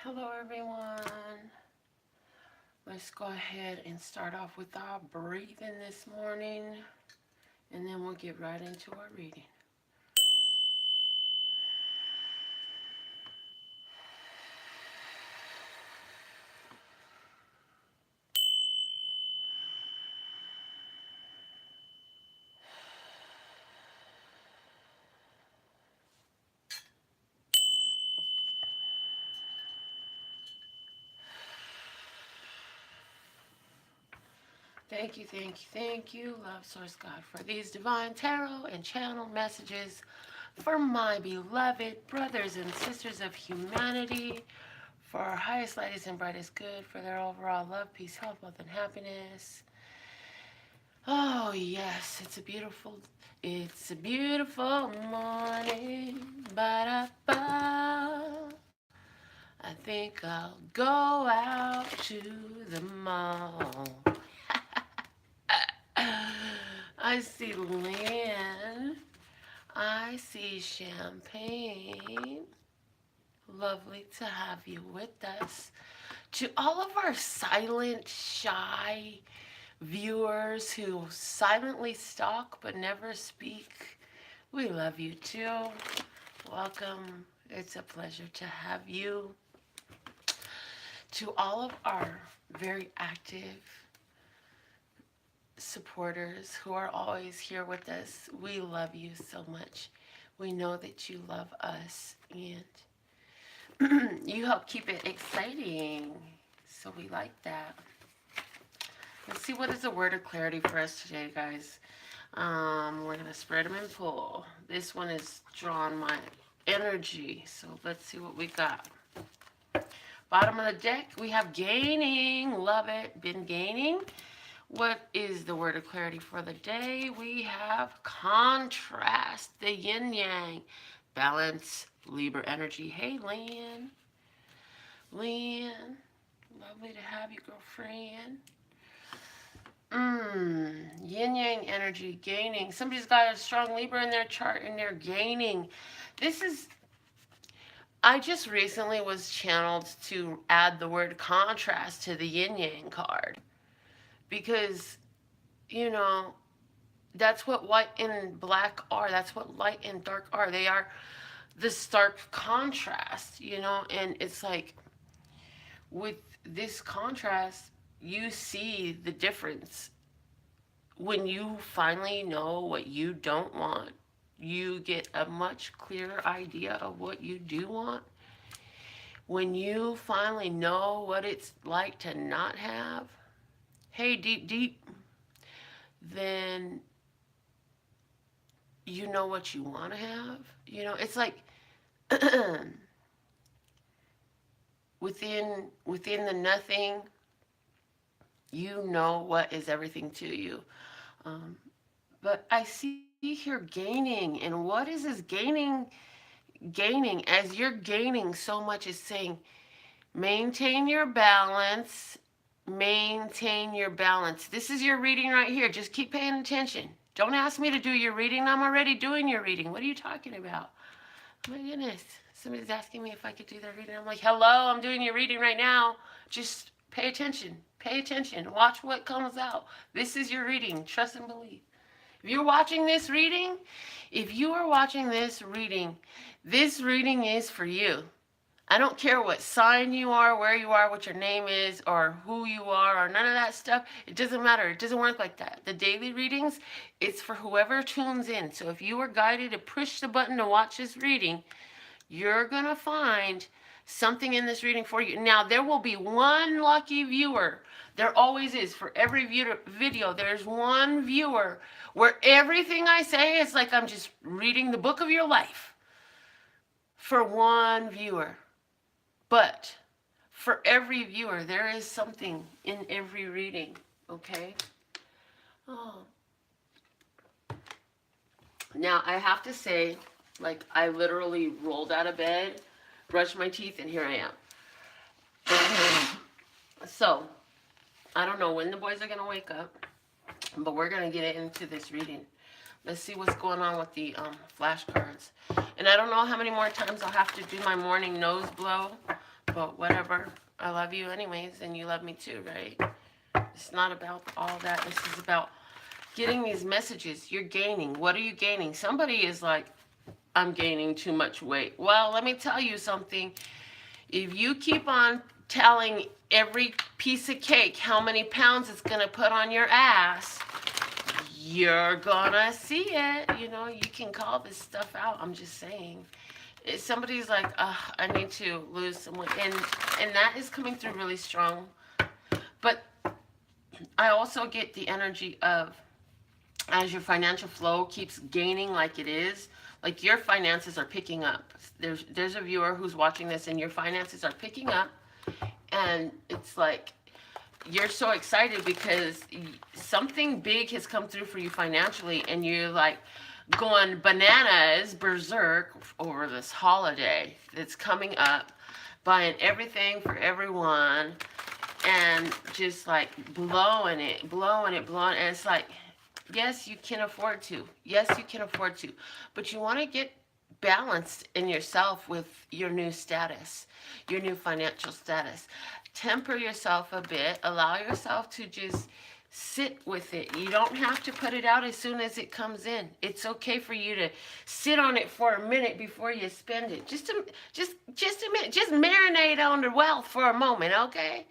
Hello everyone. Let's go ahead and start off with our breathing this morning, and then we'll get right into our reading. Thank you, Love Source God, for these divine tarot and channel messages for my beloved brothers and sisters of humanity, for our highest, lightest, and brightest good, for their overall love, peace, health, wealth, and happiness. Oh yes, it's a beautiful morning. Ba-da-ba. I think I'll go out to the mall. I see land. I see champagne. Lovely to have you with us. To all of our silent, shy viewers who silently stalk but never speak, we love you too. Welcome. It's a pleasure to have you. To all of our very active supporters who are always here with us, we love you so much. We know that you love us, and you help keep it exciting, so we like that. Let's see, what is the word of clarity for us today, guys? We're gonna spread them and pull. This one is drawing my energy, so let's see what we got. Bottom of the deck, we have gaining. Love it. Been gaining. What is the word of clarity for the day? We have contrast, the yin yang, balance, Libra energy. Hey, Lynn. Lynn, lovely to have you, girlfriend. Yin yang energy, gaining. Somebody's got a strong Libra in their chart and they're gaining. This is, I just recently was channeled to add the word contrast to the yin yang card. Because, you know, that's what white and black are. That's what light and dark are. They are the stark contrast, you know, and it's like with this contrast, you see the difference. When you finally know what you don't want, you get a much clearer idea of what you do want. When you finally know what it's like to not have, hey, deep, then you know what you want to have. You know, it's like within the nothing, you know what is everything to you. But I see here gaining, and what is this gaining? Gaining, as you're gaining so much, is saying maintain your balance. Maintain your balance. This is your reading right here. Just keep paying attention. Don't ask me to do your reading. I'm already doing your reading. What are you talking about? Oh my goodness. Somebody's asking me if I could do their reading. I'm like, hello, I'm doing your reading right now. Just pay attention. Pay attention. Watch what comes out. This is your reading. Trust and believe. If you're watching this reading, this reading is for you. I don't care what sign you are, where you are, what your name is, or who you are, or none of that stuff. It doesn't matter. It doesn't work like that. The daily readings, it's for whoever tunes in. So if you were guided to push the button to watch this reading, you're going to find something in this reading for you. Now, there will be one lucky viewer. There always is. For every video, there's one viewer where everything I say is like I'm just reading the book of your life. For one viewer. But for every viewer, there is something in every reading, okay? Oh. Now, I have to say, like, I literally rolled out of bed, brushed my teeth, and here I am. So, I don't know when the boys are going to wake up, but we're going to get into this reading. Let's see what's going on with the flashcards. And I don't know how many more times I'll have to do my morning nose blow. But whatever. I love you anyways, and you love me too, right? It's not about all that. This is about getting these messages. You're gaining. What are you gaining? Somebody is like, I'm gaining too much weight. Well, let me tell you something. If you keep on telling every piece of cake how many pounds it's going to put on your ass, you're gonna see it. You know, you can call this stuff out. I'm just saying. If somebody's like, I need to lose some weight, and that is coming through really strong. But I also get the energy of, as your financial flow keeps gaining like it is, like your finances are picking up. There's a viewer who's watching this and your finances are picking up, and it's like you're so excited because something big has come through for you financially, and you're like going bananas, berserk over this holiday that's coming up, buying everything for everyone, and just like blowing it. And it's like, yes, you can afford to. Yes, you can afford to. But you want to get balanced in yourself with your new status, your new financial status. Temper yourself a bit. Allow yourself to just sit with it. You don't have to put it out as soon as it comes in. It's okay for you to sit on it for a minute before you spend it. Just a minute. Just marinate on the wealth for a moment, okay?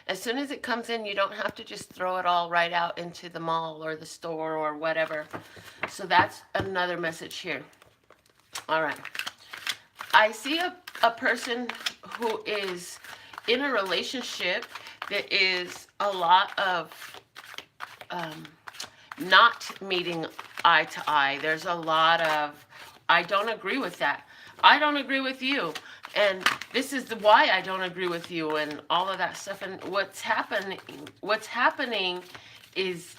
As soon as it comes in, you don't have to just throw it all right out into the mall or the store or whatever. So that's another message here. All right. I see a person who is in a relationship that is a lot of not meeting eye to eye. There's a lot of, I don't agree with that. I don't agree with you. And this is why I don't agree with you and all of that stuff. And what's happening is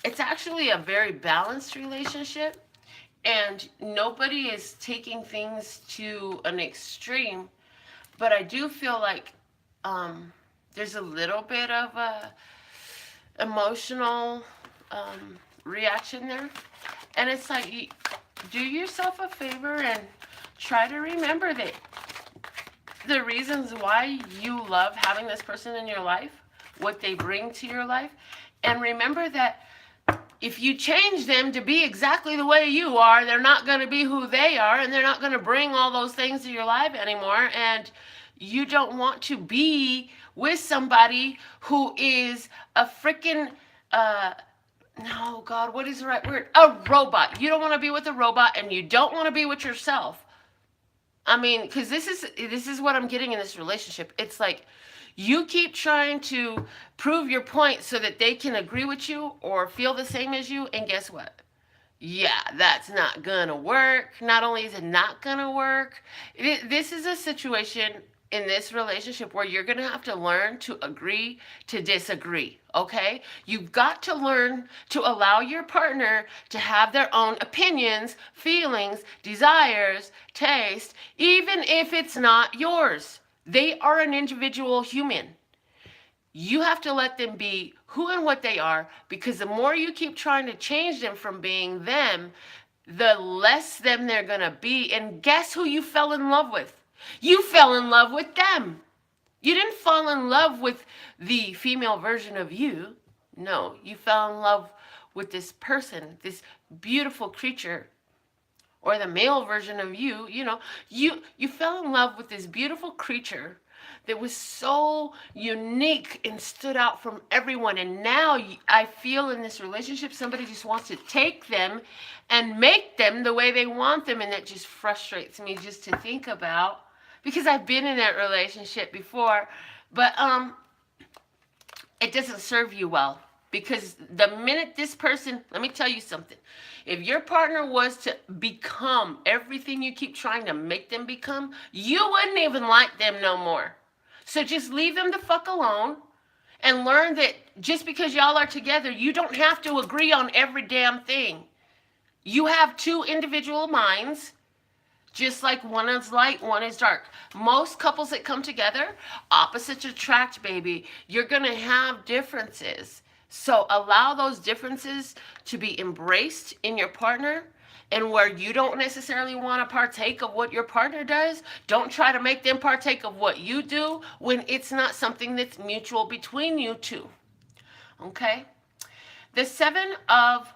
it's actually a very balanced relationship, and nobody is taking things to an extreme. But I do feel like there's a little bit of a emotional reaction there. And it's like, do yourself a favor and try to remember that the reasons why you love having this person in your life, what they bring to your life, and remember that if you change them to be exactly the way you are, they're not going to be who they are, and they're not going to bring all those things to your life anymore, and you don't want to be with somebody who is a freaking, no, God, what is the right word? A robot. You don't want to be with a robot, and you don't want to be with yourself. I mean, because this is what I'm getting in this relationship. It's like you keep trying to prove your point so that they can agree with you or feel the same as you, and guess what? Yeah, that's not gonna work. Not only is it not gonna work, this is a situation in this relationship where you're gonna have to learn to agree to disagree, okay? You've got to learn to allow your partner to have their own opinions, feelings, desires, taste, even if it's not yours. They are an individual human. You have to let them be who and what they are, because the more you keep trying to change them from being them, the less them they're going to be. And guess who you fell in love with? You fell in love with them. You didn't fall in love with the female version of you. No, you fell in love with this person, this beautiful creature, or the male version of you. You know, you fell in love with this beautiful creature that was so unique and stood out from everyone. And now I feel in this relationship, somebody just wants to take them and make them the way they want them. And that just frustrates me just to think about, because I've been in that relationship before. But it doesn't serve you well. Because the minute this person, let me tell you something. If your partner was to become everything you keep trying to make them become, you wouldn't even like them no more. So just leave them the fuck alone and learn that just because y'all are together, you don't have to agree on every damn thing. You have two individual minds, just like one is light, one is dark. Most couples that come together, opposites attract, baby. You're going to have differences. So allow those differences to be embraced in your partner, and where you don't necessarily want to partake of what your partner does, don't try to make them partake of what you do when it's not something that's mutual between you two. Okay? The Seven of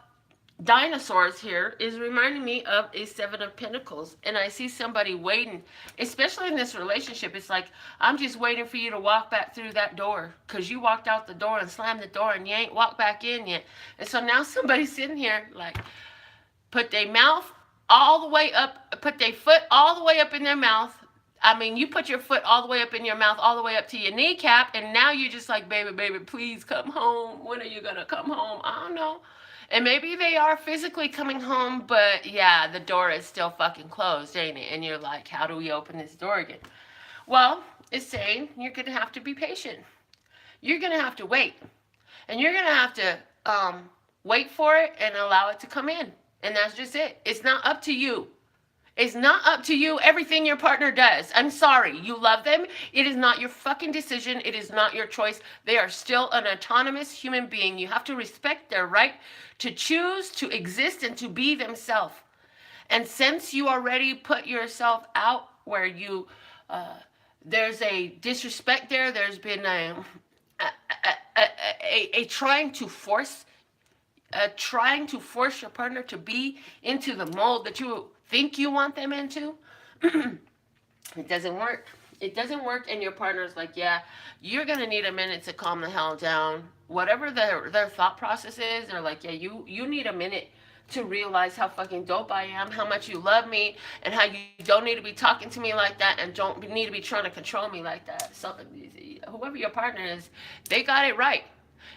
Dinosaurs here is reminding me of a Seven of Pentacles, and I see somebody waiting, especially in this relationship. It's like, I'm just waiting for you to walk back through that door, because you walked out the door and slammed the door and you ain't walked back in yet. And so now somebody's sitting here like, put their mouth all the way up, put their foot all the way up in their mouth. I mean, you put your foot all the way up in your mouth, all the way up to your kneecap, and now you're just like, baby, baby, please come home. When are you going to come home? I don't know. And maybe they are physically coming home, but yeah, the door is still fucking closed, ain't it? And you're like, how do we open this door again? Well, it's saying you're going to have to be patient. You're going to have to wait. And you're going to have to wait for it and allow it to come in. And that's just it. It's not up to you. It's not up to you, everything your partner does. I'm sorry. You love them. It is not your fucking decision. It is not your choice. They are still an autonomous human being. You have to respect their right to choose, to exist, and to be themselves. And since you already put yourself out where you, there's a disrespect there, there's been a trying to force your partner to be into the mold that you think you want them into, it doesn't work. It doesn't work, and your partner's like, yeah, you're going to need a minute to calm the hell down. Whatever their thought process is, they're like, yeah, you need a minute to realize how fucking dope I am, how much you love me, and how you don't need to be talking to me like that and don't need to be trying to control me like that. So, whoever your partner is, they got it right.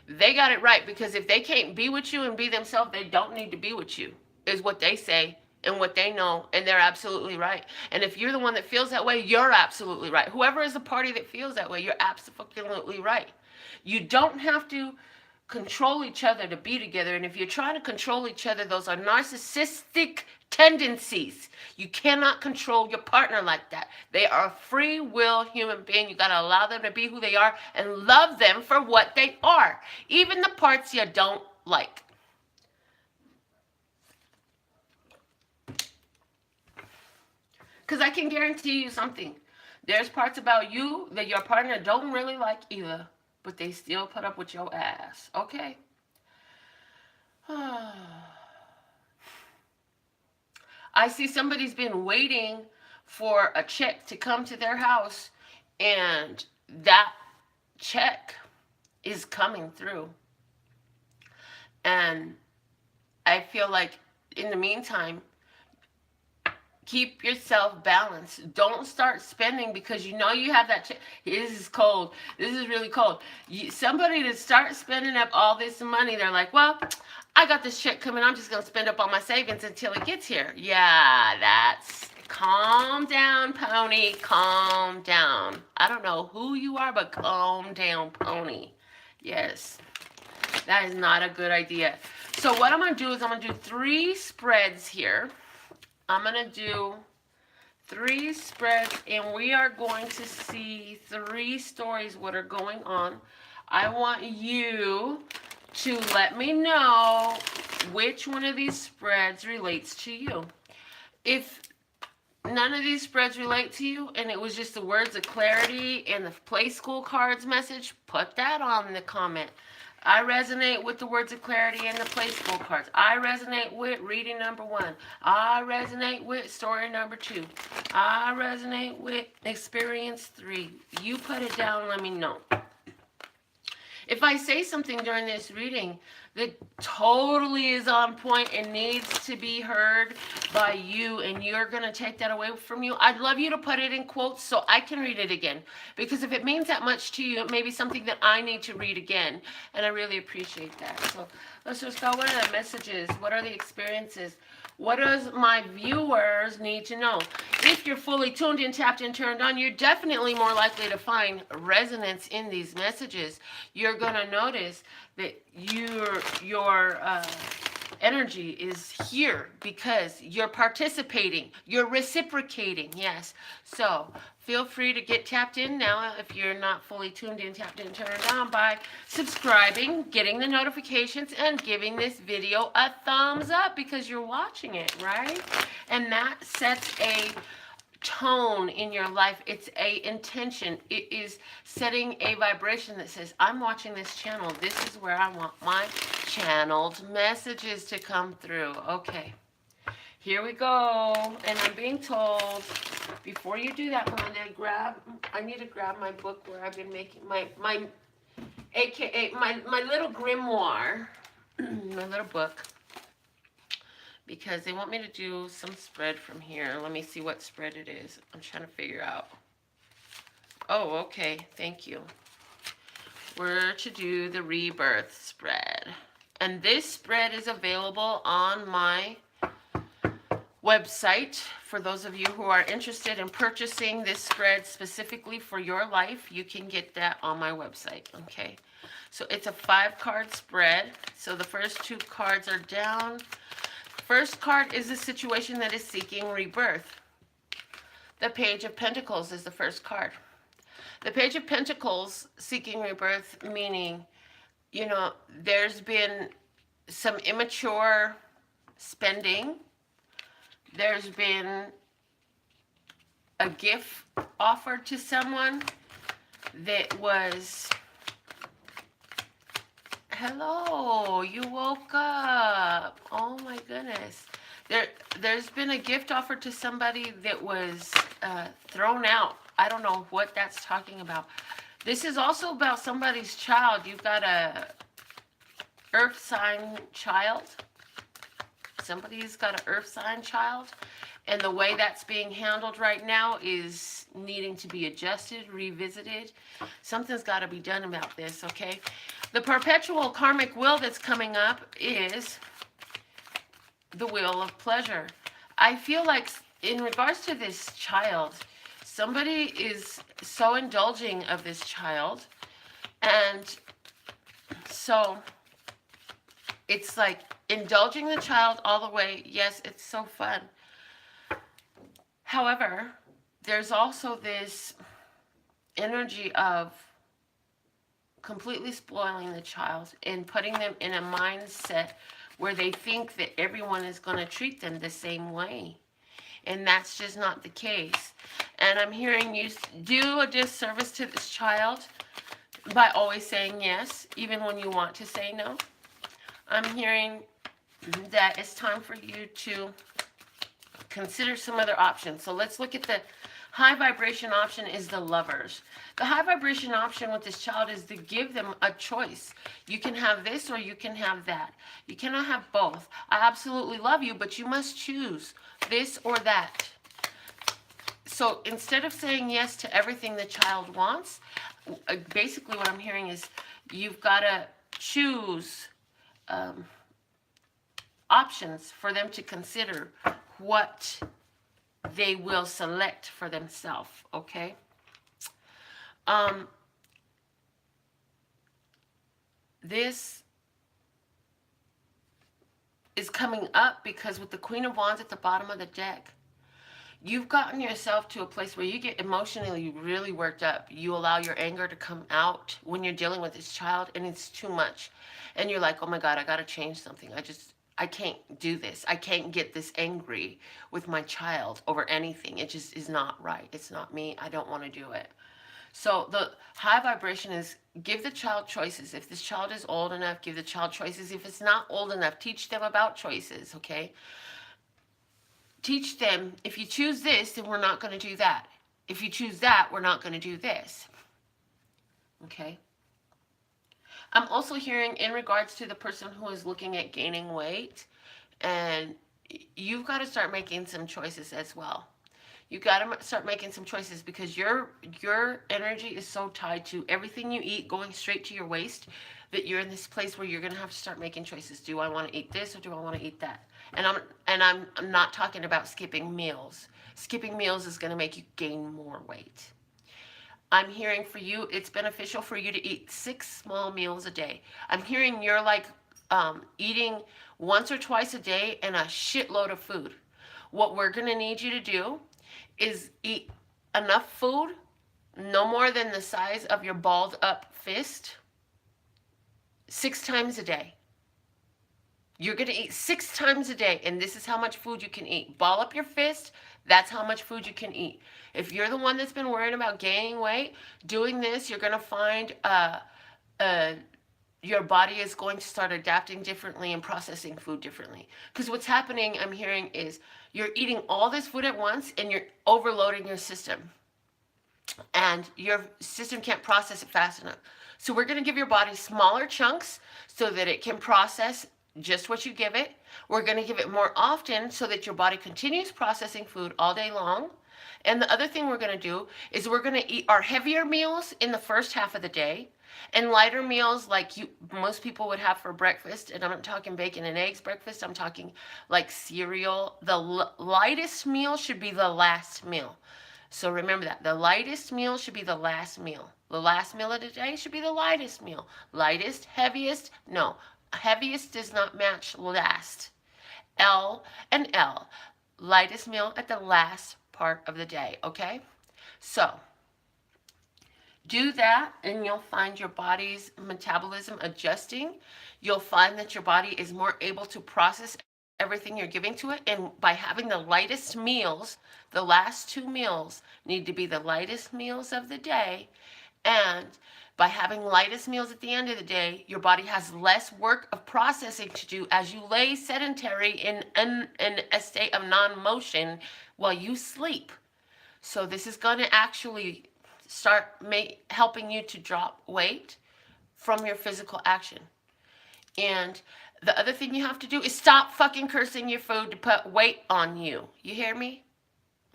They got it right, because if they can't be with you and be themselves, they don't need to be with you, is what they say and what they know, and they're absolutely right. And if you're the one that feels that way, you're absolutely right. Whoever is the party that feels that way, you're absolutely right. You don't have to control each other to be together, and if you're trying to control each other, those are narcissistic tendencies. You cannot control your partner like that. They are a free will human being. You got to allow them to be who they are and love them for what they are, even the parts you don't like. Because I can guarantee you something. There's parts about you that your partner don't really like either, but they still put up with your ass. Okay? I see somebody's been waiting for a check to come to their house, and that check is coming through. And I feel like in the meantime, keep yourself balanced. Don't start spending because you know you have that check. This is cold. This is really cold. Somebody to start spending up all this money, they're like, well, I got this check coming. I'm just going to spend up all my savings until it gets here. Yeah, that's... Calm down, pony. Calm down. I don't know who you are, but calm down, pony. Yes. That is not a good idea. So what I'm going to do is I'm going to do 3 spreads here. I'm going to do 3 spreads, and we are going to see 3 stories what are going on. I want you to let me know which one of these spreads relates to you. If none of these spreads relate to you and it was just the words of clarity and the play school cards message, put that on the comment. I resonate with the words of clarity and the play school cards. I resonate with reading number 1. I resonate with story number 2. I resonate with experience 3. You put it down, let me know. If I say something during this reading that totally is on point and needs to be heard by you and you're going to take that away from you, I'd love you to put it in quotes so I can read it again. Because if it means that much to you, it may be something that I need to read again. And I really appreciate that. So let's just go. What are the messages? What are the experiences? What does my viewers need to know? If you're fully tuned in, tapped in, turned on, you're definitely more likely to find resonance in these messages. You're going to notice that your energy is here because you're participating, you're reciprocating, yes. So feel free to get tapped in now if you're not fully tuned in, tapped in, turned on by subscribing, getting the notifications, and giving this video a thumbs up because you're watching it, right? And that sets a tone in your life. It's a intention. It is setting a vibration that says, I'm watching this channel. This is where I want my channeled messages to come through. Okay, here we go. And I'm being told, before you do that, Melinda, I need to grab my book where I've been making my AKA my little grimoire, my little book, because they want me to do some spread from here. Let me see what spread it is. I'm trying to figure out. Oh, okay. Thank you. We're to do the rebirth spread. And this spread is available on my website. For those of you who are interested in purchasing this spread specifically for your life, you can get that on my website. Okay. So it's a 5-card spread. So the first 2 cards are down. First card is a situation that is seeking rebirth. The Page of Pentacles is the first card. The Page of Pentacles seeking rebirth, meaning, you know, there's been some immature spending. There's been a gift offered to someone that was... Hello, you woke up. Oh my goodness. There's been a gift offered to somebody that was thrown out. I don't know what that's talking about. This is also about somebody's child. You've got a earth sign child. Somebody's got an earth sign child. And the way that's being handled right now is needing to be adjusted, revisited. Something's got to be done about this, okay? The perpetual karmic wheel that's coming up is the wheel of pleasure. I feel like in regards to this child, somebody is so indulging of this child. And so it's like indulging the child all the way. Yes, it's so fun. However, there's also this energy of completely spoiling the child and putting them in a mindset where they think that everyone is going to treat them the same way. And that's just not the case. And I'm hearing you do a disservice to this child by always saying yes, even when you want to say no. I'm hearing that it's time for you to consider some other options. So let's look at the high vibration option is the Lovers. The high vibration option with this child is to give them a choice. You can have this or you can have that. You cannot have both. I absolutely love you, but you must choose this or that. So instead of saying yes to everything the child wants, basically what I'm hearing is you've got to choose options for them to consider what they will select for themselves, okay? This is coming up because with the Queen of Wands at the bottom of the deck, you've gotten yourself to a place where you get emotionally really worked up. You allow your anger to come out when you're dealing with this child, and it's too much. And you're like, oh my God, I got to change something. I can't do this. I can't get this angry with my child over anything. It just is not right. It's not me. I don't want to do it. So the high vibration is give the child choices. If this child is old enough, give the child choices. If it's not old enough, teach them about choices, okay? Teach them, if you choose this, then we're not going to do that. If you choose that, we're not going to do this. Okay? I'm also hearing in regards to the person who is looking at gaining weight, and you've got to start making some choices as well. You got to start making some choices because your energy is so tied to everything you eat going straight to your waist that you're in this place where you're going to have to start making choices. Do I want to eat this or do I want to eat that? And I'm not talking about skipping meals. Skipping meals is going to make you gain more weight. I'm hearing for you, it's beneficial for you to eat 6 small meals a day. I'm hearing you're like eating once or twice a day and a shitload of food. What we're going to need you to do is eat enough food, no more than the size of your balled up fist, 6 times a day. You're going to eat 6 times a day, and this is how much food you can eat. Ball up your fist, that's how much food you can eat. If you're the one that's been worried about gaining weight, doing this, you're going to find your body is going to start adapting differently and processing food differently. Because what's happening, I'm hearing, is you're eating all this food at once, and you're overloading your system. And your system can't process it fast enough. So we're going to give your body smaller chunks so that it can process just what you give it. We're going to give it more often so that your body continues processing food all day long. And the other thing we're going to do is we're going to eat our heavier meals in the first half of the day and lighter meals like most people would have for breakfast. And I'm not talking bacon and eggs breakfast. I'm talking like cereal. The lightest meal should be the last meal. So remember that. The lightest meal should be the last meal. The last meal of the day should be the lightest meal. Lightest, heaviest, no. Heaviest does not match last. L and L. Lightest meal at the last part of the day, okay? So, do that and you'll find your body's metabolism adjusting. You'll find that your body is more able to process everything you're giving to it. And by having the lightest meals, the last 2 meals need to be the lightest meals of the day. And by having lightest meals at the end of the day, your body has less work of processing to do as you lay sedentary in a state of non-motion while you sleep. So this is going to actually start helping you to drop weight from your physical action. And the other thing you have to do is stop fucking cursing your food to put weight on you. You hear me?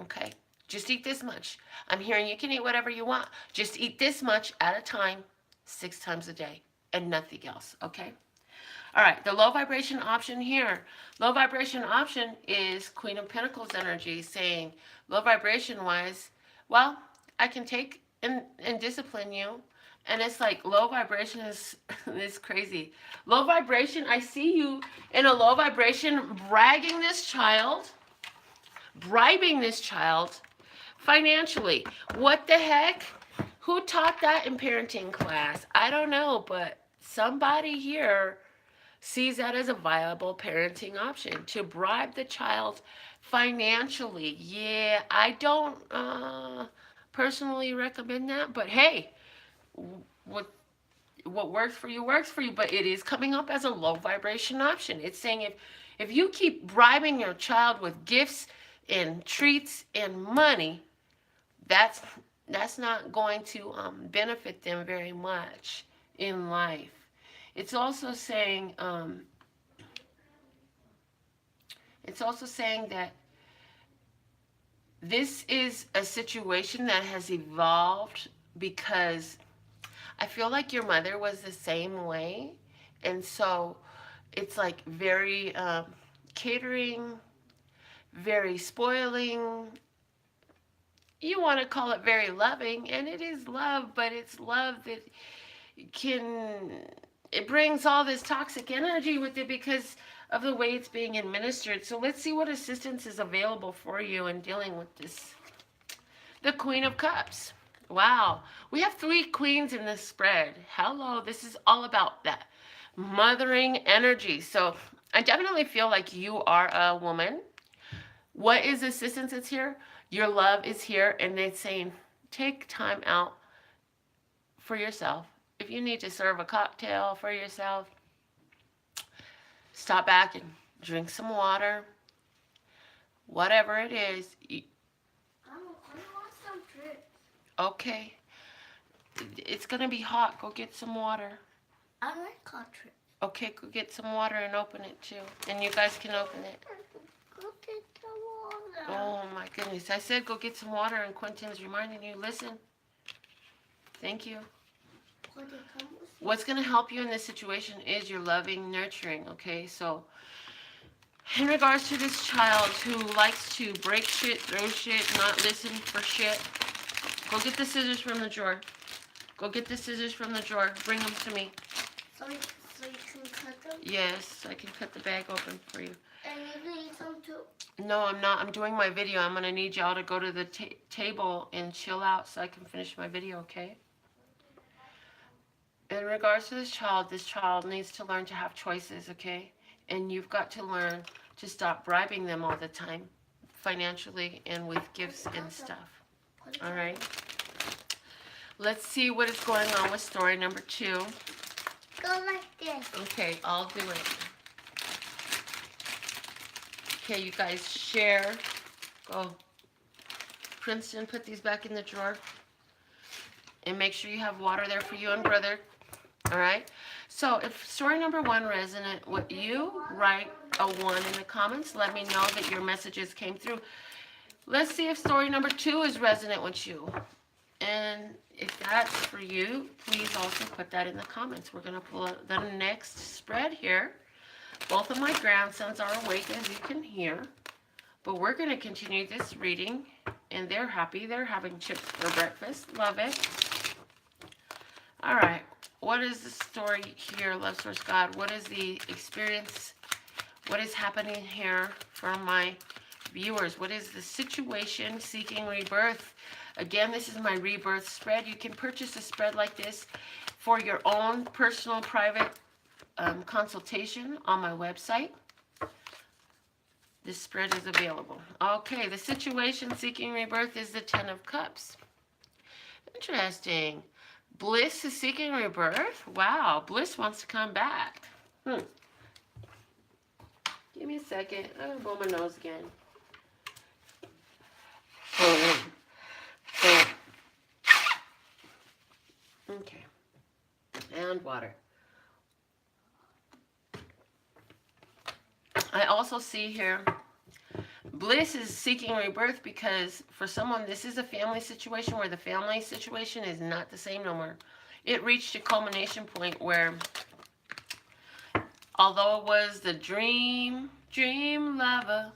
Okay. Just eat this much. I'm hearing you can eat whatever you want. Just eat this much at a time, 6 times a day, and nothing else, okay? All right, the low vibration option here. Low vibration option is Queen of Pentacles energy saying, low vibration wise, well, I can take and discipline you. And it's like low vibration is crazy. Low vibration, I see you in a low vibration bribing this child financially. What the heck? Who taught that in parenting class? I don't know, but somebody here sees that as a viable parenting option, to bribe the child financially. Yeah, I don't personally recommend that, but hey, what works for you works for you, but it is coming up as a low vibration option. It's saying if you keep bribing your child with gifts and treats and money, that's not going to benefit them very much in life. It's also saying that this is a situation that has evolved because I feel like your mother was the same way, and so it's like very catering, very spoiling. You want to call it very loving, and it is love, but it's love that it brings all this toxic energy with it because of the way it's being administered. So let's see what assistance is available for you in dealing with this. The Queen of Cups. Wow. We have 3 queens in this spread. Hello. This is all about that mothering energy. So I definitely feel like you are a woman. What is assistance that's here? Your love is here, and it's saying take time out for yourself. If you need to serve a cocktail for yourself, stop back and drink some water. Whatever it is. I want some drinks. Okay. It's going to be hot. Go get some water. I like hot drinks. Okay, go get some water and open it too. And you guys can open it. Go get the water. Oh my goodness. I said go get some water and Quentin's reminding you. Listen. Thank you. What's going to help you in this situation is your loving nurturing, okay? So in regards to this child who likes to break shit, throw shit, not listen for shit, go get the scissors from the drawer. Go get the scissors from the drawer. Bring them to me. So you can cut some? Yes, I can cut the bag open for you. And you can eat some too? No, I'm not. I'm doing my video. I'm going to need y'all to go to the table and chill out so I can finish my video, okay? In regards to this child needs to learn to have choices, okay? And you've got to learn to stop bribing them all the time, financially and with gifts and stuff. All right? Let's see what is going on with story number 2. Go like this. Okay, I'll do it. Okay, you guys share. Go. Princeton, put these back in the drawer. And make sure you have water there for you and brother. All right? So if story number 1 resonant with you, write a 1 in the comments. Let me know that your messages came through. Let's see if story number 2 is resonant with you. And if that's for you, please also put that in the comments. We're going to pull the next spread here. Both of my grandsons are awake, as you can hear. But we're going to continue this reading. And they're happy. They're having chips for breakfast. Love it. All right. What is the story here, Love Source God? What is the experience? What is happening here for my viewers? What is the situation seeking rebirth? Again, this is my rebirth spread. You can purchase a spread like this for your own personal private consultation on my website. This spread is available. Okay, the situation seeking rebirth is the 10 of Cups. Interesting. Bliss is seeking rebirth? Wow, Bliss wants to come back. Give me a second. I'm going to blow my nose again. Okay. And water. I also see here, Bliss is seeking rebirth because for someone, this is a family situation where the family situation is not the same no more. It reached a culmination point where, although it was the dream lover,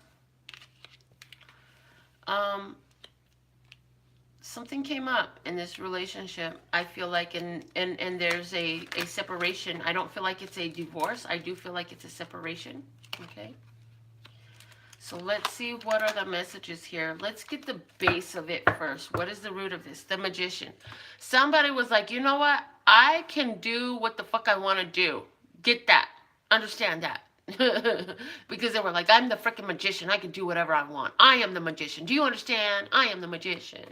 something came up in this relationship. I feel like, and there's a separation. I don't feel like it's a divorce. I do feel like it's a separation. Okay. So let's see what are the messages here. Let's get the base of it first. What is the root of this? The Magician. Somebody was like, you know what? I can do what the fuck I want to do. Get that. Understand that. Because they were like, I'm the freaking magician. I can do whatever I want. I am the magician. Do you understand? I am the magician.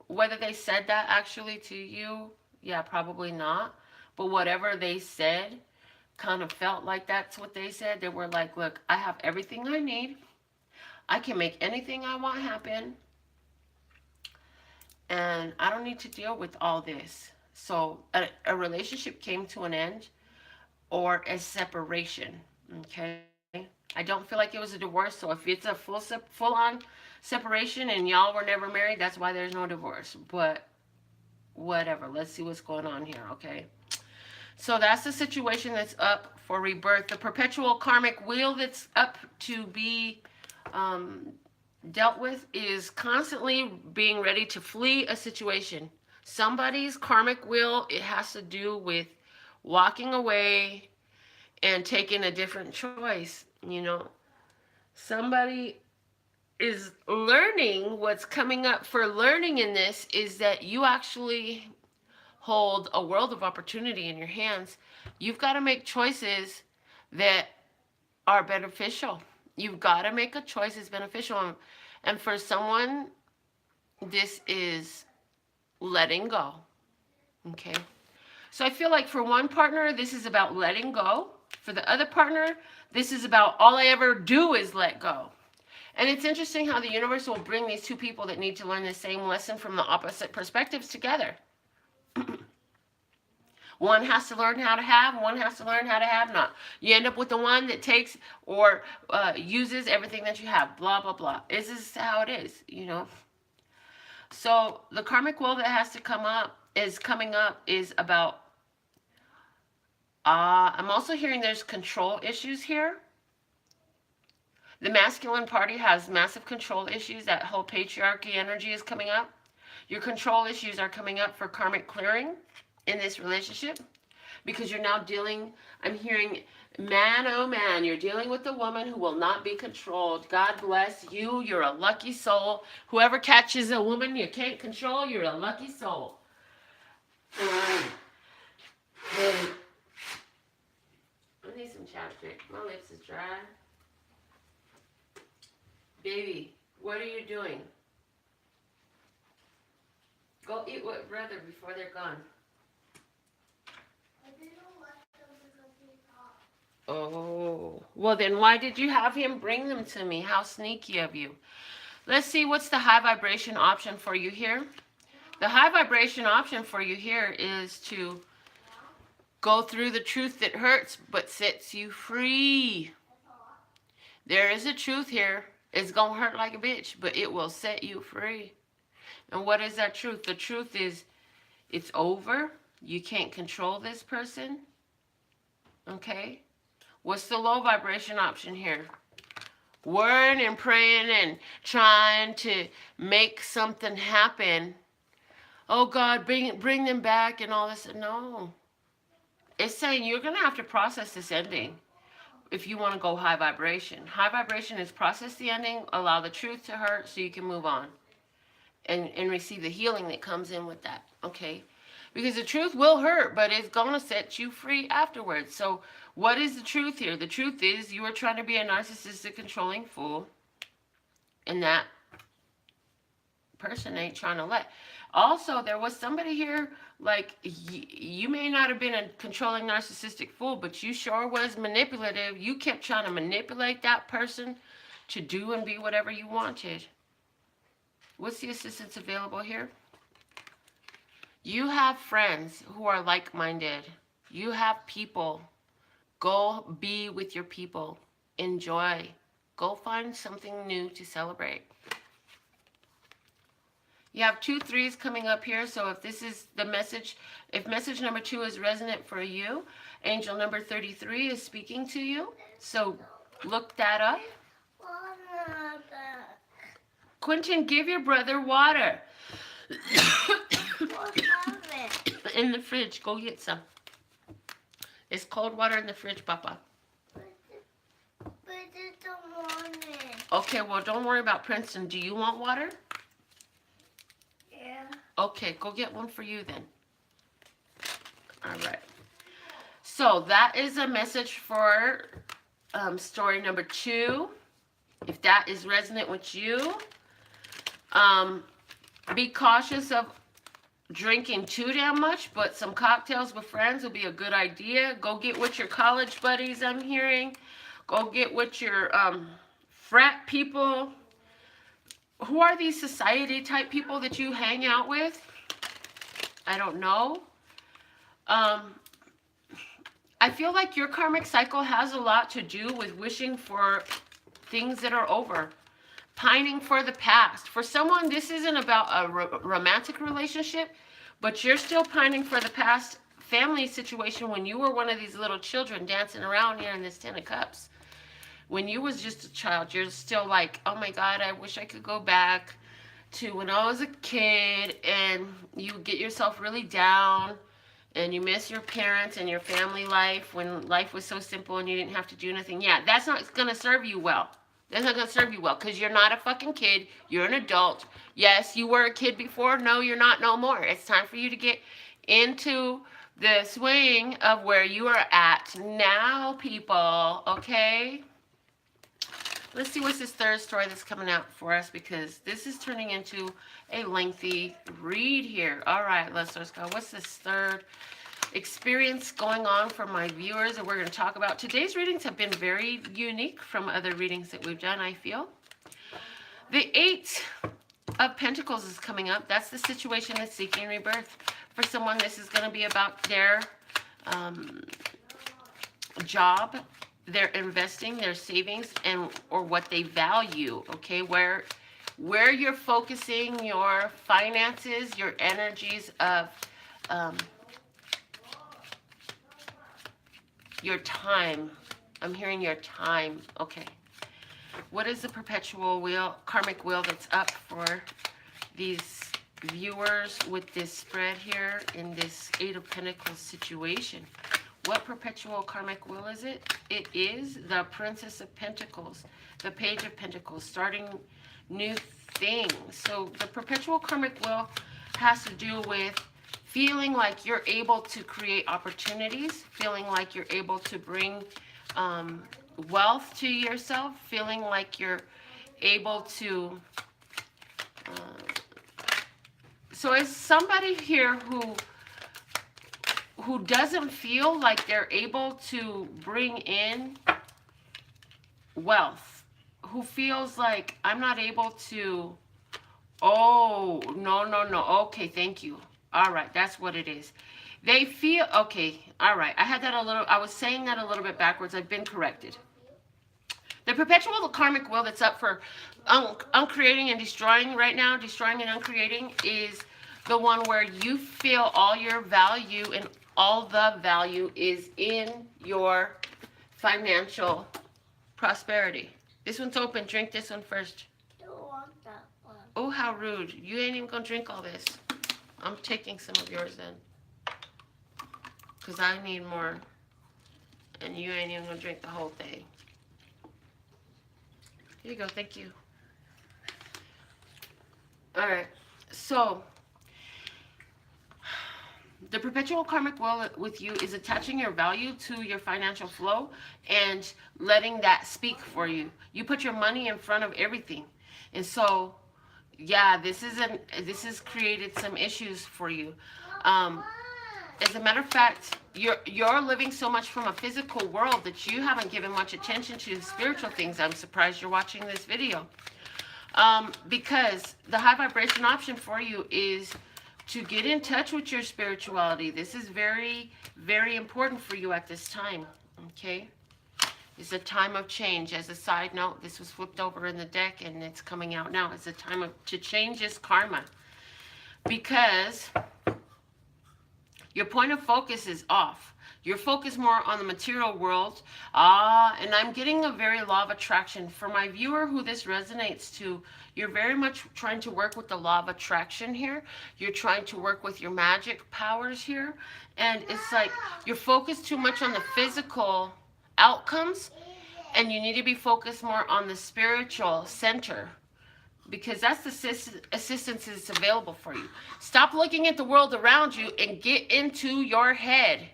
Whether they said that actually to you, yeah, probably not. But whatever they said kind of felt like that's what they said. They were like, look, I have everything I need. I can make anything I want happen. And I don't need to deal with all this. So a relationship came to an end or a separation. Okay. I don't feel like it was a divorce. So if it's a full-on separation and y'all were never married, that's why there's no divorce. But whatever. Let's see what's going on here. Okay. So that's the situation that's up for rebirth. The perpetual karmic wheel that's up to be dealt with is constantly being ready to flee a situation. Somebody's karmic wheel, it has to do with walking away and taking a different choice, you know. Somebody is learning. What's coming up for learning in this is that you actually hold a world of opportunity in your hands. You've got to make choices that are beneficial. You've got to make a choice that's beneficial. And for someone, this is letting go. Okay. So I feel like for one partner, this is about letting go. For the other partner, this is about all I ever do is let go. And it's interesting how the universe will bring these two people that need to learn the same lesson from the opposite perspectives together. One has to learn how to have, one has to learn how to have not. You end up with the one that takes or uses everything that you have, blah, blah, blah. This is how it is, you know. So the karmic wheel that has to coming up is about, I'm also hearing there's control issues here. The masculine party has massive control issues. That whole patriarchy energy is coming up. Your control issues are coming up for karmic clearing in this relationship. because you're now dealing, I'm hearing, man, oh man, you're dealing with a woman who will not be controlled. God bless you. You're a lucky soul. Whoever catches a woman you can't control, you're a lucky soul. I need some chapstick. My lips is dry. Baby, what are you doing? Go eat with brother before they're gone. I didn't like them because he's hot. Oh, well then why did you have him bring them to me? How sneaky of you. Let's see what's the high vibration option for you here. The high vibration option for you here is to go through the truth that hurts but sets you free. There is a truth here. It's going to hurt like a bitch, but it will set you free. And what is that truth? The truth is it's over. You can't control this person. Okay? What's the low vibration option here? Worrying and praying and trying to make something happen. Oh God, bring them back and all this. No. It's saying you're going to have to process this ending if you want to go high vibration. High vibration is process the ending, allow the truth to hurt so you can move on and receive the healing that comes in with that. Okay? Because the truth will hurt, but it's going to set you free afterwards. So what is the truth here? The truth is you are trying to be a narcissistic, controlling fool. And that person ain't trying to let. Also, there was somebody here, like, you may not have been a controlling narcissistic fool, but you sure was manipulative. You kept trying to manipulate that person to do and be whatever you wanted. What's the assistance available here? You have friends who are like-minded. You have people. Go be with your people. Enjoy. Go find something new to celebrate. You have 2 3s coming up here, so if this is the message, if message number 2 is resonant for you, angel number 33 is speaking to you. So look that up. Quentin, give your brother water. In the fridge. Go get some. It's cold water in the fridge, Papa. But it's the morning. Okay, well, don't worry about Princeton. Do you want water? Yeah. Okay, go get one for you then. All right. So that is a message for story number 2. If that is resonant with you, be cautious of drinking too damn much, but some cocktails with friends will be a good idea. Go get with your college buddies, I'm hearing. Go get with your frat people. Who are these society type people that you hang out with? I don't know. I feel like your karmic cycle has a lot to do with wishing for things that are over. Pining for the past. For someone, this isn't about a romantic relationship, but you're still pining for the past family situation when you were one of these little children dancing around here in this 10 of cups. When you was just a child, you're still like, oh my God, I wish I could go back to when I was a kid, and you get yourself really down and you miss your parents and your family life when life was so simple and you didn't have to do anything. Yeah, that's not going to serve you well. That's not going to serve you well because you're not a fucking kid. You're an adult. Yes, you were a kid before. No, you're not no more. It's time for you to get into the swing of where you are at now, people. Okay? Let's see what's this third story that's coming out for us, because this is turning into a lengthy read here. All right, let's go. What's this third experience going on for my viewers that we're going to talk about? Today's readings have been very unique from other readings that we've done, I feel. The 8 of Pentacles is coming up. That's the situation that's seeking rebirth. For someone, this is going to be about their job, their investing, their savings, and or what they value. Okay, where you're focusing your finances, your energies of your time. I'm hearing your time. Okay. What is the perpetual wheel, karmic wheel that's up for these viewers with this spread here in this 8 of Pentacles situation? What perpetual karmic will is it? It is the Princess of Pentacles, the Page of Pentacles, starting new things. So the perpetual karmic will has to do with feeling like you're able to create opportunities, feeling like you're able to bring wealth to yourself, feeling like you're able to... so as somebody here who doesn't feel like they're able to bring in wealth, who feels like I'm not able to... Oh, no, no, no. Okay, thank you. All right, that's what it is. They feel... Okay, all right. I had that a little... I was saying that a little bit backwards. I've been corrected. The perpetual karmic will that's up for uncreating and destroying right now, destroying and uncreating, is the one where you feel all your value and all the value is in your financial prosperity. This one's open. Drink this one first. Don't want that one. Oh, how rude. You ain't even gonna drink all this. I'm taking some of yours then. Because I need more. And you ain't even gonna drink the whole thing. Here you go. Thank you. Alright. So, the perpetual karmic will with you is attaching your value to your financial flow and letting that speak for you. You put your money in front of everything. And so, yeah, this has created some issues for you. As a matter of fact, you're living so much from a physical world that you haven't given much attention to spiritual things. I'm surprised you're watching this video. Because the high vibration option for you is to get in touch with your spirituality. This is very, very important for you at this time, okay? It's a time of change. As a side note, this was flipped over in the deck and it's coming out now. It's a time to change this karma. Because your point of focus is off. You're focused more on the material world. And I'm getting a very law of attraction. For my viewer who this resonates to, you're very much trying to work with the law of attraction here. You're trying to work with your magic powers here. And it's like you're focused too much on the physical outcomes. And you need to be focused more on the spiritual center. Because that's the assistance that's available for you. Stop looking at the world around you and get into your head.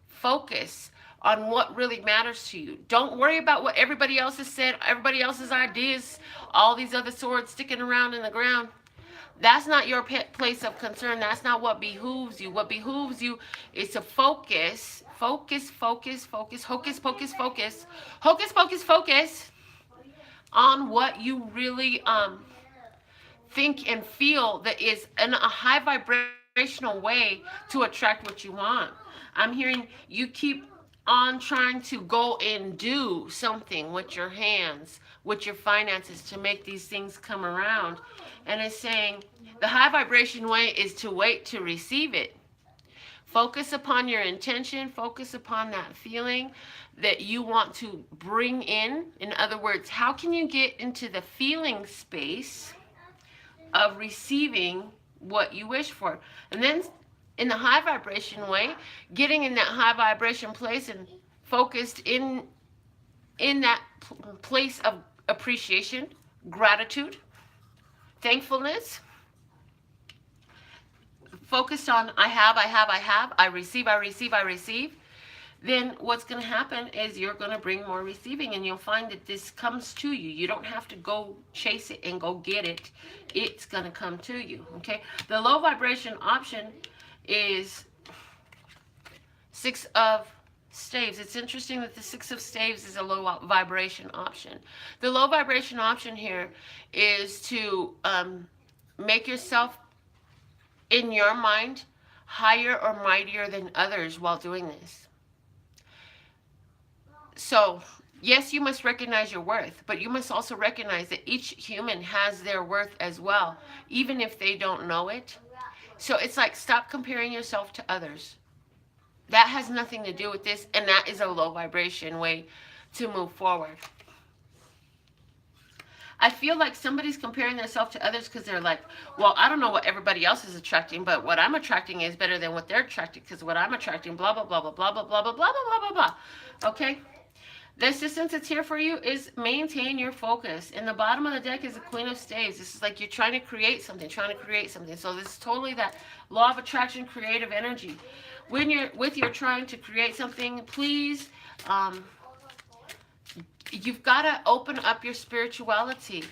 Focus on what really matters to you. Don't worry about what everybody else has said, everybody else's ideas, all these other swords sticking around in the ground. That's not your place of concern. That's not what behooves you. What behooves you is to focus, focus, focus, focus, hocus pocus, focus, hocus pocus, focus on what you really think and feel that is in a high vibrational way to attract what you want. I'm hearing you keep on trying to go and do something with your hands, with your finances to make these things come around. And it's saying the high vibration way is to wait to receive it. Focus upon your intention. Focus upon that feeling that you want to bring in. In other words, how can you get into the feeling space of receiving what you wish for? And then in the high vibration way, getting in that high vibration place and focused in that place of appreciation, gratitude, thankfulness, focused on I receive, then what's going to happen is you're going to bring more receiving, and you'll find that this comes to you. You don't have to go chase it and go get it. It's going to come to you, okay? The low vibration option is Six of Staves. It's interesting that the Six of Staves is a low vibration option. The low vibration option here is to make yourself, in your mind, higher or mightier than others while doing this. So, yes, you must recognize your worth, but you must also recognize that each human has their worth as well, even if they don't know it. So it's like, stop comparing yourself to others. That has nothing to do with this, and that is a low vibration way to move forward. I feel like somebody's comparing themselves to others because they're like, well, I don't know what everybody else is attracting, but what I'm attracting is better than what they're attracting because what I'm attracting, blah, blah, blah, blah, blah, blah, blah, blah, blah, blah, blah, blah. Okay? The assistance that's here for you is maintain your focus. In the bottom of the deck is the Queen of Staves. This is like you're trying to create something, So this is totally that law of attraction, creative energy. When you're trying to create something, please, you've got to open up your spirituality.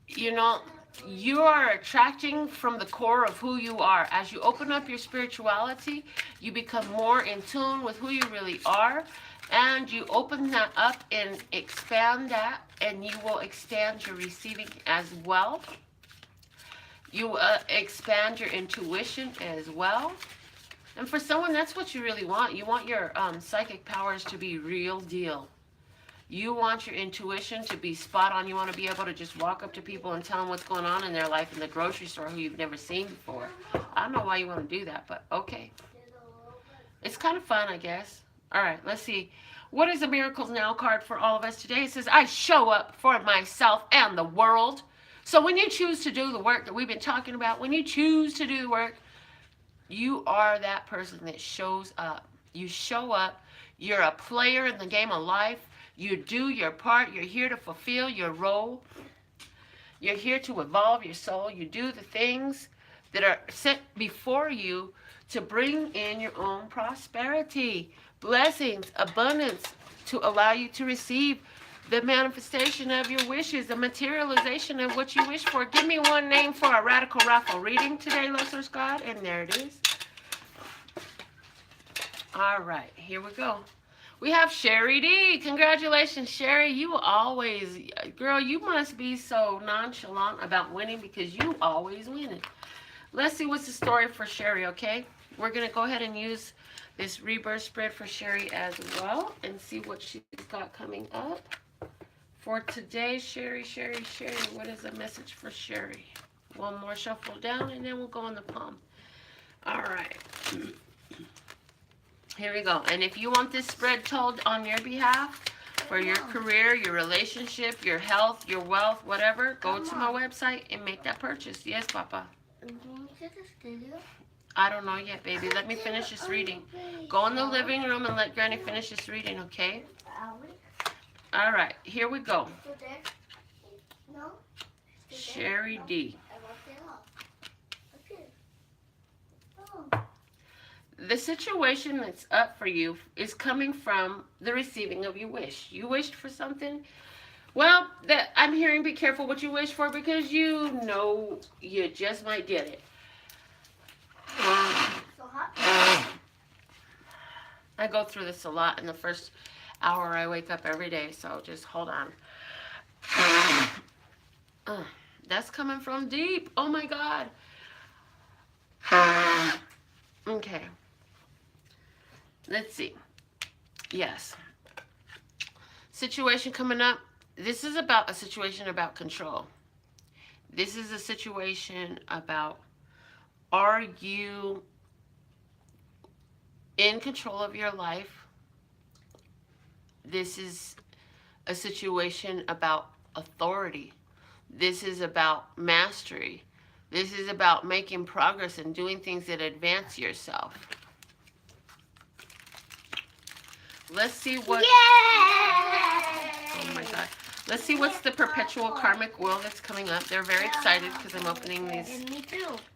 You know, you are attracting from the core of who you are. As you open up your spirituality, you become more in tune with who you really are. And you open that up and expand that, and you will expand your receiving as well. You expand your intuition as well. And for someone, that's what you really want. You want your psychic powers to be real deal. You want your intuition to be spot on. You want to be able to just walk up to people and tell them what's going on in their life in the grocery store who you've never seen before. I don't know why you want to do that, but okay. It's kind of fun, I guess. All right, let's see. What is the Miracles Now card for all of us today? It says, I show up for myself and the world. So when you choose to do the work that we've been talking about, when you choose to do the work, you are that person that shows up. You show up. You're a player in the game of life. You do your part. You're here to fulfill your role. You're here to evolve your soul. You do the things that are set before you to bring in your own prosperity, blessings, abundance, to allow you to receive the manifestation of your wishes, the materialization of what you wish for. Give me one name for a radical raffle reading today, Lucifer's God, and there it is. All right, here we go. We have Sherry D. Congratulations, Sherry. You always, girl, you must be so nonchalant about winning because you always win it. Let's see what's the story for Sherry, okay? We're going to go ahead and use this rebirth spread for Sherry as well and see what she's got coming up. For today, Sherry, what is the message for Sherry? One more shuffle down and then we'll go on the palm. All right. Here we go. And if you want this spread told on your behalf, for your career, your relationship, your health, your wealth, whatever, go to my website and make that purchase. Yes, Papa. I don't know yet, baby. Let me finish this reading. Go in the living room and let Granny finish this reading, okay? All right, here we go. Sherry D. The situation that's up for you is coming from the receiving of your wish. You wished for something. Well, I'm hearing be careful what you wish for because you know you just might get it. I go through this a lot in the first hour I wake up every day, so just hold on. That's coming from deep. Oh my God. Okay. Let's see. Yes. Situation coming up. This is about a situation about control. This is a situation about, are you in control of your life? This is a situation about authority. This is about mastery. This is about making progress and doing things that advance yourself. Let's see what... Yay! Oh my God. Let's see what's the perpetual karmic wheel that's coming up. They're very excited because I'm opening these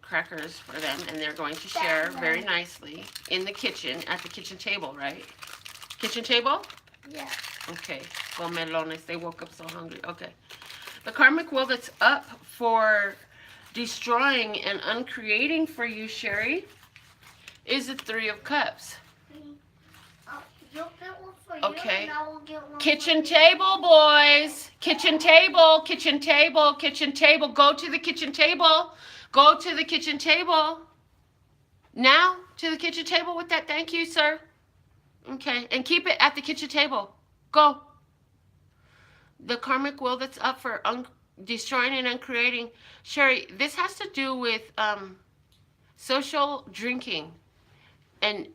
crackers for them, and they're going to share very nicely in the kitchen, at the kitchen table, right? Kitchen table? Yeah. Okay. Well, melones, they woke up so hungry. Okay. The karmic wheel that's up for destroying and uncreating for you, Sherry, is the Three of Cups. You'll get one for Okay. you, and I will get one Kitchen for table, boys. Kitchen table, kitchen table, kitchen table. Go to the kitchen table. Go to the kitchen table. Now, to the kitchen table with that. Thank you, sir. Okay. And keep it at the kitchen table. Go. The karmic wheel that's up for destroying and uncreating. Sherry, this has to do with social drinking and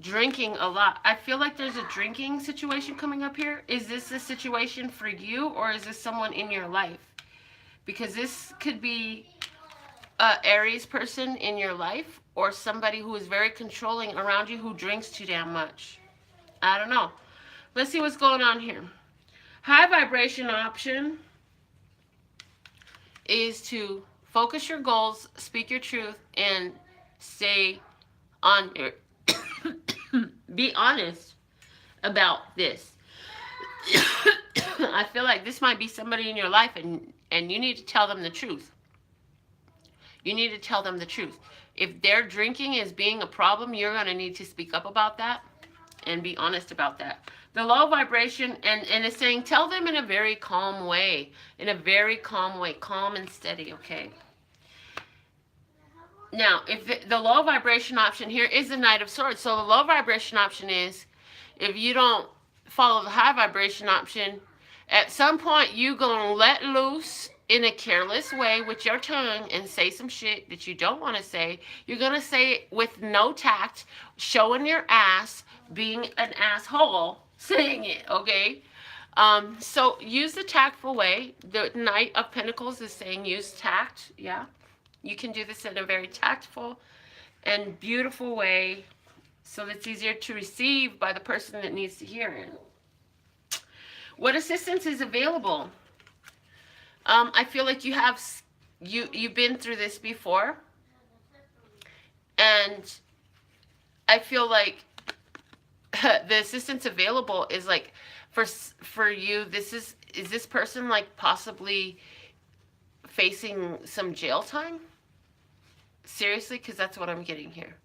drinking a lot. I feel like there's a drinking situation coming up here. Is this a situation for you, or is this someone in your life? Because this could be a Aries person in your life, or somebody who is very controlling around you who drinks too damn much. I don't know. Let's see what's going on here. High vibration option is to focus your goals, speak your truth, and stay on your be honest about this. I feel like this might be somebody in your life, and you need to tell them the truth. You need to tell them the truth. If their drinking is being a problem, you're going to need to speak up about that and be honest about that. The low vibration, and it's saying tell them in a very calm way. In a very calm way. Calm and steady, okay? Now, if the low vibration option here is the Knight of Swords. So the low vibration option is, if you don't follow the high vibration option, at some point you're going to let loose in a careless way with your tongue and say some shit that you don't want to say. You're going to say it with no tact, showing your ass, being an asshole, saying it, okay? So use the tactful way. The Knight of Pentacles is saying use tact, yeah? You can do this in a very tactful and beautiful way so that it's easier to receive by the person that needs to hear it. What assistance is available? I feel like you've been through this before, and I feel like the assistance available is like for you. Is this person like possibly facing some jail time? Seriously, because that's what I'm getting here.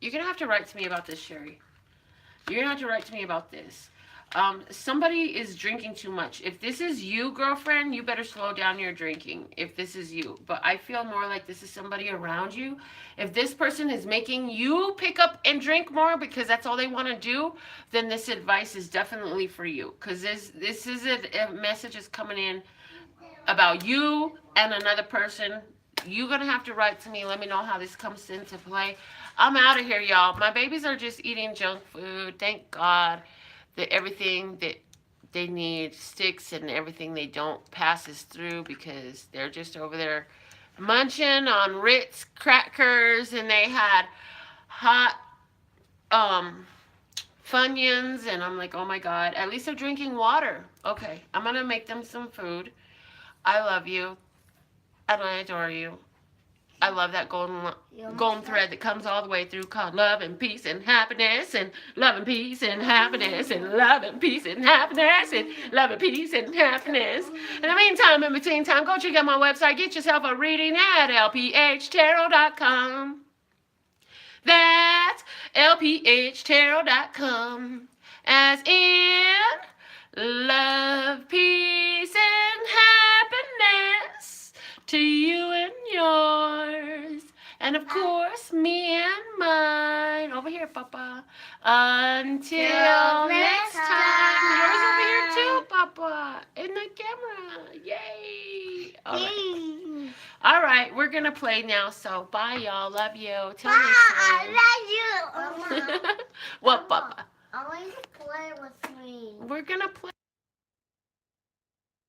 You're gonna have to write to me about this, Sherry. You're gonna have to write to me about this. Somebody is drinking too much. If this is you, girlfriend, you better slow down your drinking. If this is you. But I feel more like this is somebody around you. If this person is making you pick up and drink more because that's all they want to do, then this advice is definitely for you. Because this is a message is coming in about you and another person. You're going to have to write to me. Let me know how this comes into play. I'm out of here, y'all. My babies are just eating junk food. Thank God that everything that they need sticks and everything they don't passes through, because they're just over there munching on Ritz crackers, and they had hot Funyuns, and I'm like, oh my God, at least they're drinking water. Okay, I'm going to make them some food. I love you, and I adore you. I love that golden thread that comes all the way through, called love and peace and happiness, and love and peace and happiness, and love and peace and happiness, and love and peace and happiness. In the meantime, in between time, go check out my website. Get yourself a reading at LPHtarot.com. That's LPHtarot.com. As in love, peace, and happiness to you and yours, and of course me and mine. Over here, Papa. Until next time. Yours over here too, Papa. In the camera. Yay. All right, we're gonna play now. So bye, y'all. Love you. Till next time. I love you. What, Papa? I want you to play with me. We're gonna play.